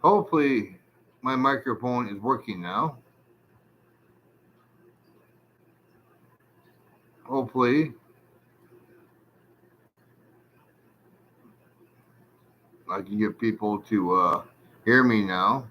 Hopefully, my microphone is working now. Hopefully, I can get people to hear me now.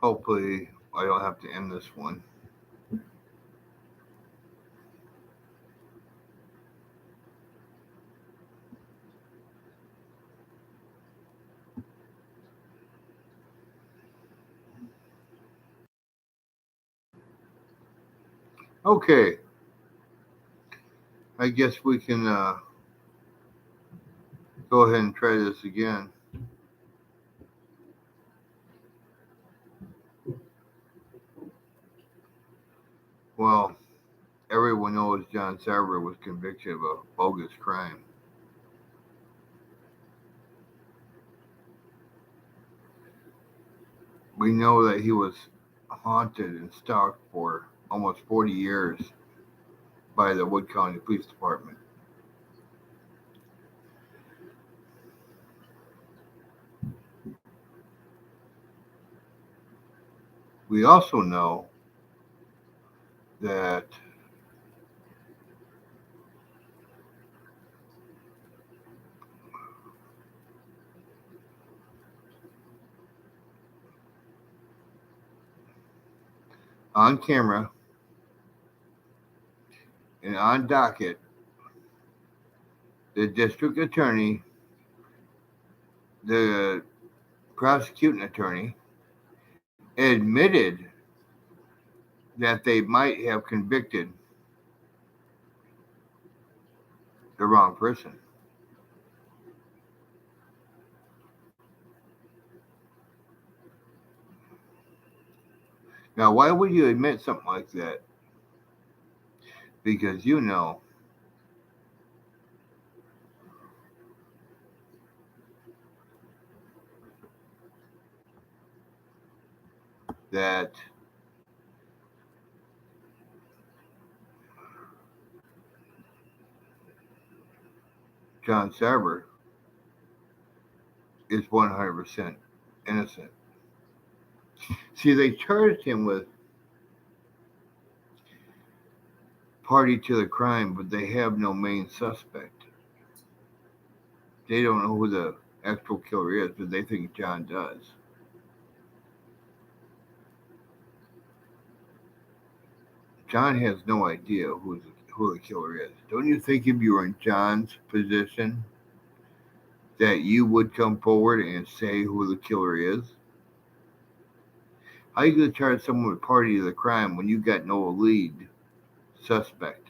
Hopefully, I don't have to end this one. Okay, I guess we can go ahead and try this again. Well, everyone knows John Sarver was convicted of a bogus crime. We know that he was haunted and stalked for almost 40 years by the Wood County Police Department. We also know that on camera and on docket, the district attorney, the prosecuting attorney, admitted that they might have convicted the wrong person. Now, why would you admit something like that? Because you know that John Sarver is 100% innocent. See, they charged him with party to the crime, but they have no main suspect. They don't know who the actual killer is, but they think John does. John has no idea who the killer is. Don't you think if you were in John's position that you would come forward and say who the killer is? How are you going to charge someone with party to the crime when you got no lead suspect?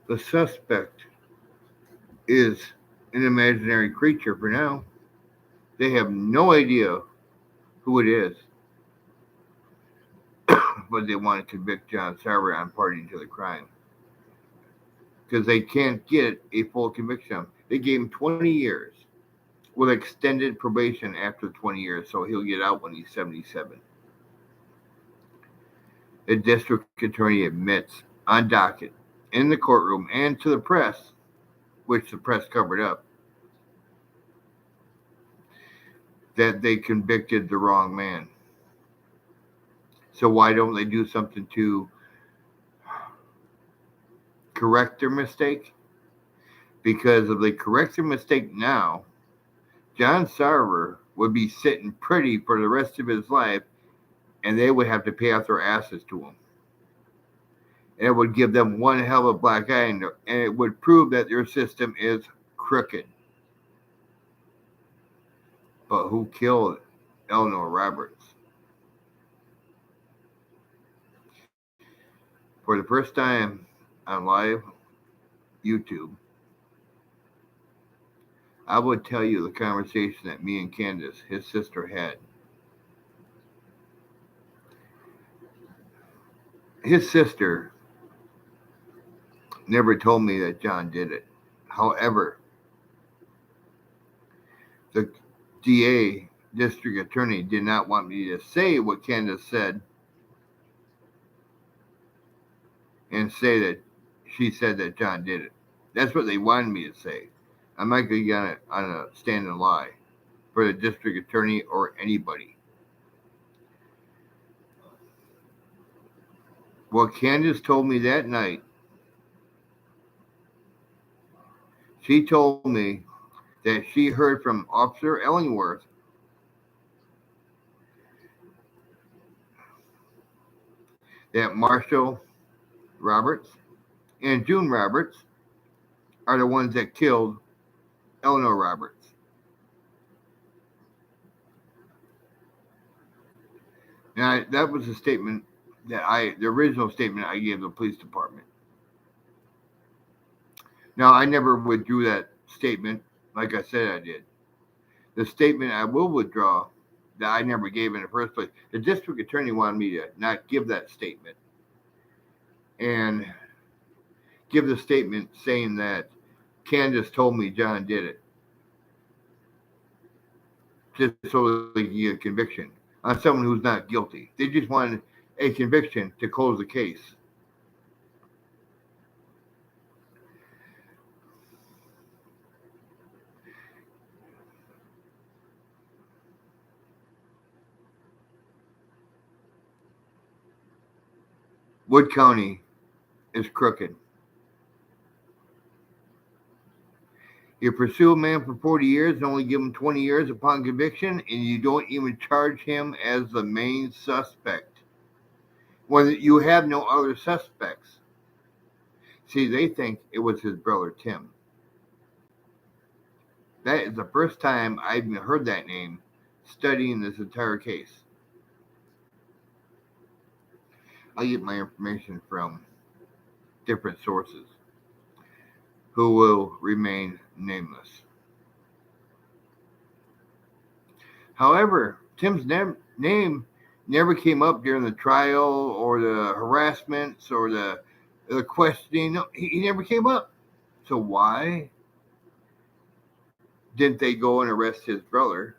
The suspect is an imaginary creature for now. They have no idea who it is, but they want to convict John Sarver on party to the crime because they can't get a full conviction. They gave him 20 years with extended probation after 20 years, so he'll get out when he's 77. The district attorney admits on docket, in the courtroom, and to the press, which the press covered up, that they convicted the wrong man. So why don't they do something to correct their mistake? Because if they correct their mistake now, John Sarver would be sitting pretty for the rest of his life, and they would have to pay off their asses to him. And it would give them one hell of a black eye, and it would prove that their system is crooked. But who killed Eleanor Roberts? For the first time on live YouTube, I would tell you the conversation that me and Candace, his sister, had. His sister never told me that John did it. However, the DA, district attorney, did not want me to say what Candace said and say that she said that John did it. That's what they wanted me to say. I'm not going to get on a stand and lie for the district attorney or anybody. What Candace told me that night, she told me that she heard from Officer Ellingworth that Marshall Roberts and June Roberts are the ones that killed Eleanor Roberts. Now, that was a statement the original statement I gave the police department. Now, I never withdrew that statement like I said I did. The statement I will withdraw that I never gave in the first place, the district attorney wanted me to not give that statement and give the statement saying that Candace told me John did it, just so they can get a conviction on someone who's not guilty. They just wanted a conviction to close the case. Wood County is crooked. You pursue a man for 40 years and only give him 20 years upon conviction, and you don't even charge him as the main suspect when you have no other suspects. See, they think it was his brother Tim. That is the first time I've even heard that name studying this entire case. I get my information from different sources who will remain nameless. However, Tim's name never came up during the trial or the harassments or the questioning. No, he never came up. So why didn't they go and arrest his brother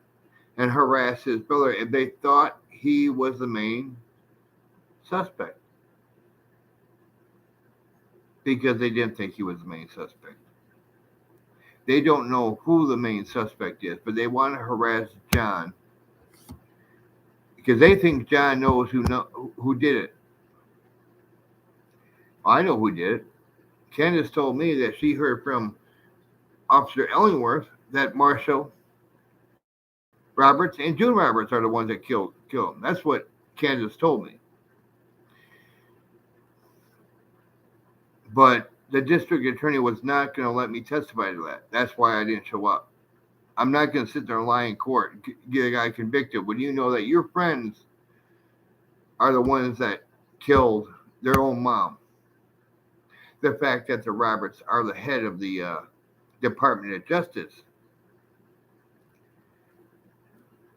and harass his brother if they thought he was the main suspect? Because they didn't think he was the main suspect. They don't know who the main suspect is, but they want to harass John because they think John knows who did it. I know who did it. Candace told me that she heard from Officer Ellingworth that Marshall Roberts and June Roberts are the ones that killed him. That's what Candace told me. But the district attorney was not going to let me testify to that. That's why I didn't show up. I'm not going to sit there and lie in court and get a guy convicted when you know that your friends are the ones that killed their own mom. The fact that the Roberts are the head of the Department of Justice,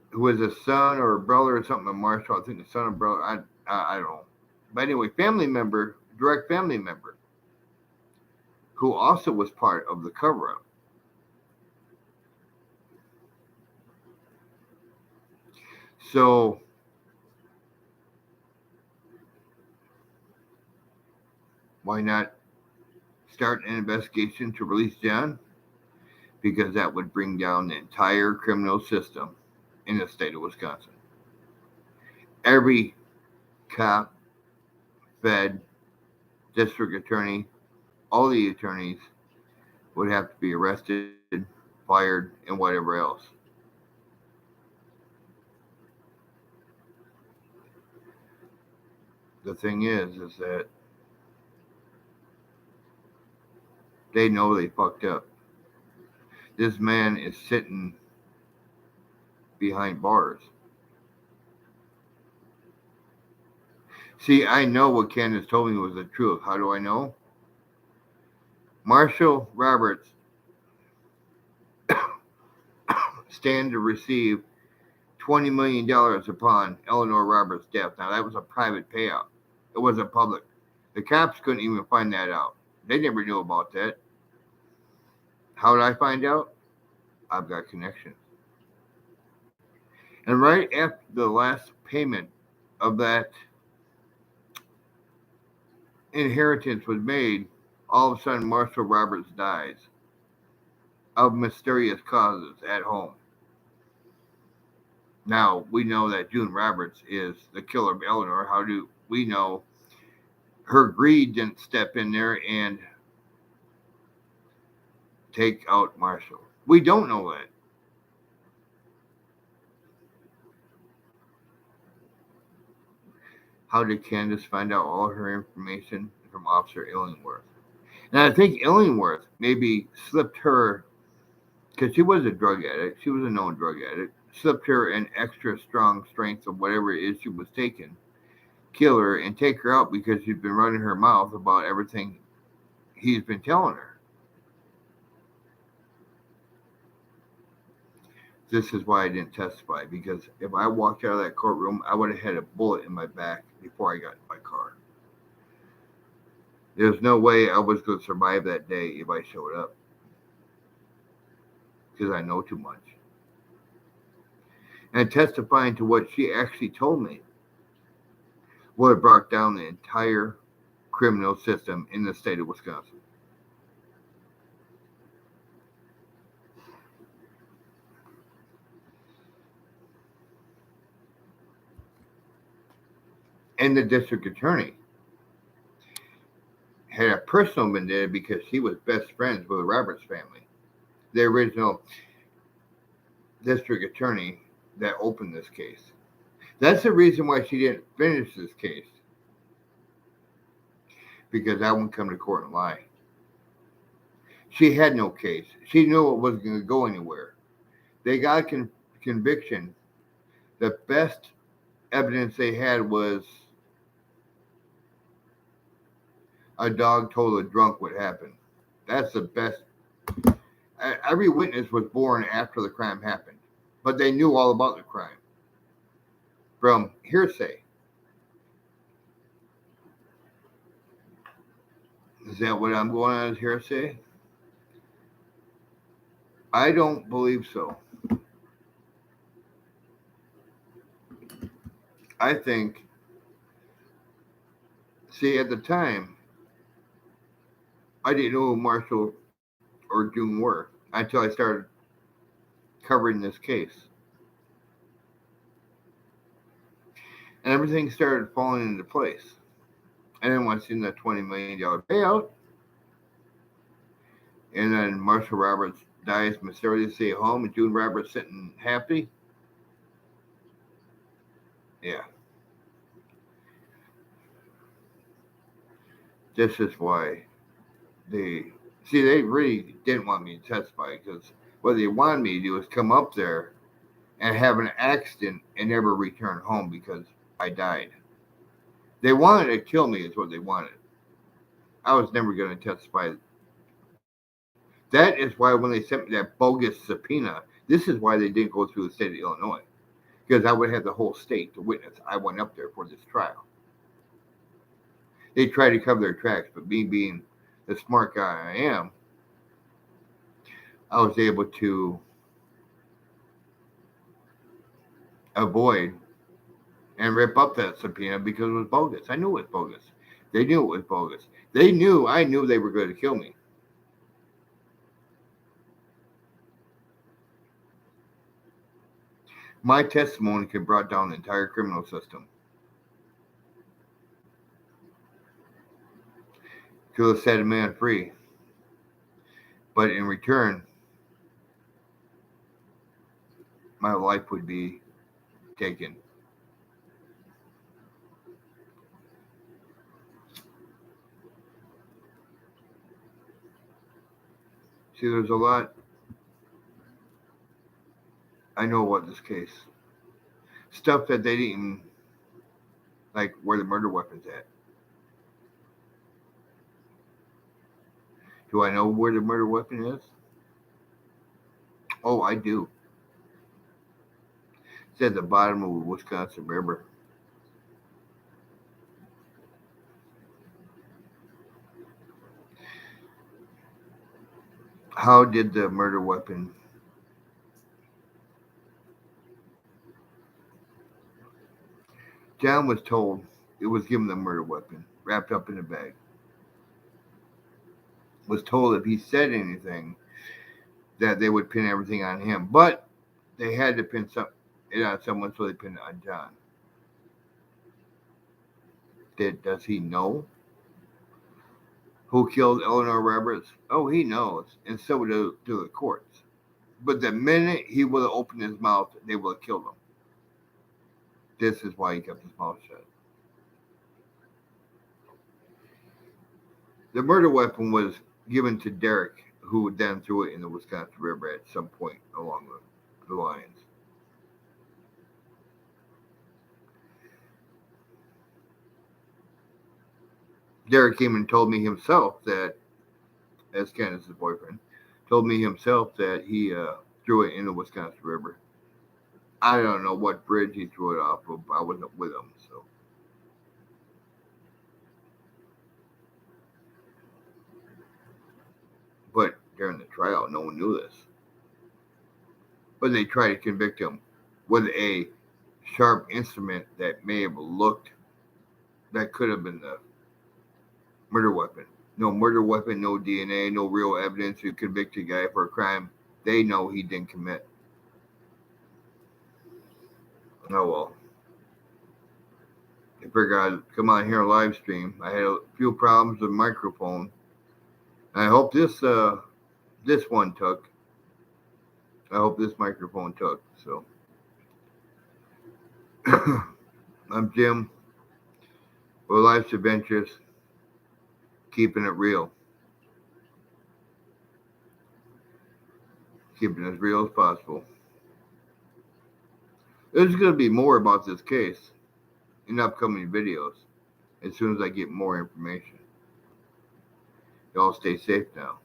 who is a son or a brother or something of Marshall. I think the son or brother. I don't know. But anyway, direct family member, who also was part of the cover-up. So why not start an investigation to release John? Because that would bring down the entire criminal system in the state of Wisconsin. Every cop, fed, district attorney, all the attorneys would have to be arrested, fired, and whatever else. The thing is that they know they fucked up. This man is sitting behind bars. See, I know what Candace told me was the truth. How do I know? Marshall Roberts stand to receive $20 million upon Eleanor Roberts' death. Now, that was a private payout. It wasn't public. The cops couldn't even find that out. They never knew about that. How did I find out? I've got connections. And right after the last payment of that inheritance was made, all of a sudden Marshall Roberts dies of mysterious causes at home. Now, we know that June Roberts is the killer of Eleanor. How do we know her greed didn't step in there and take out Marshall? We don't know that. How did Candace find out all her information from Officer Illingworth? And I think Illingworth maybe slipped her, because she was a drug addict, she was a known drug addict, slipped her an extra strong strength of whatever it is she was taking, kill her, and take her out because she's been running her mouth about everything he's been telling her. This is why I didn't testify, because if I walked out of that courtroom, I would have had a bullet in my back before I got in my car. There's no way I was going to survive that day if I showed up, because I know too much. And testifying to what she actually told me would have brought down the entire criminal system in the state of Wisconsin. And the district attorney had a personal vendetta because he was best friends with the Roberts family, the original district attorney that opened this case. That's the reason why she didn't finish this case, because I wouldn't come to court and lie. She had no case. She knew it wasn't going to go anywhere. They got a conviction. The best evidence they had was a dog told a drunk what happened. That's the best. Every witness was born after the crime happened, but they knew all about the crime from hearsay. Is that what I'm going on as hearsay? I don't believe so. I think, see, at the time, I didn't know who Marshall or June were until I started covering this case. And everything started falling into place. And then once in that $20 million payout, and then Marshall Roberts dies mysteriously at home, and June Roberts sitting happy. Yeah. This is why they really didn't want me to testify, because what they wanted me to do was come up there and have an accident and never return home because I died. They wanted to kill me is what they wanted. I was never going to testify. That is why when they sent me that bogus subpoena, this is why they didn't go through the state of Illinois, because I would have the whole state to witness. I went up there for this trial. They tried to cover their tracks, but me being the smart guy I am, I was able to avoid and rip up that subpoena because it was bogus. I knew it was bogus. They knew it was bogus. They knew I knew they were going to kill me. My testimony could brought down the entire criminal system. Could have set a man free. But in return, my life would be taken. See, there's a lot I know about this case. Stuff that they didn't like where the murder weapon's at. Do I know where the murder weapon is? Oh, I do. It's at the bottom of the Wisconsin River. How did the murder weapon? John was told it was given the murder weapon, wrapped up in a bag. Was told if he said anything that they would pin everything on him, but they had to pin it on someone, so they pinned it on John. Does he know who killed Eleanor Roberts? Oh, he knows, and so do the courts. But the minute he would have opened his mouth, they would have killed him. This is why he kept his mouth shut. The murder weapon was given to Derek, who then threw it in the Wisconsin River at some point along the lines. Derek came and told me himself that, as Candace's boyfriend, told me himself that he threw it in the Wisconsin River. I don't know what bridge he threw it off of. I wasn't with him, so. But during the trial, no one knew this. But they tried to convict him with a sharp instrument that may have looked, that could have been the murder weapon. No murder weapon, no DNA, no real evidence to convict a guy for a crime they know he didn't commit. Oh well. I figured I'd come on here live stream. I had a few problems with the microphone. I hope this one took. I hope this microphone took. So I'm Jim. Well, life's adventures, keeping it real. Keeping it as real as possible. There's going to be more about this case in upcoming videos as soon as I get more information. Y'all stay safe now.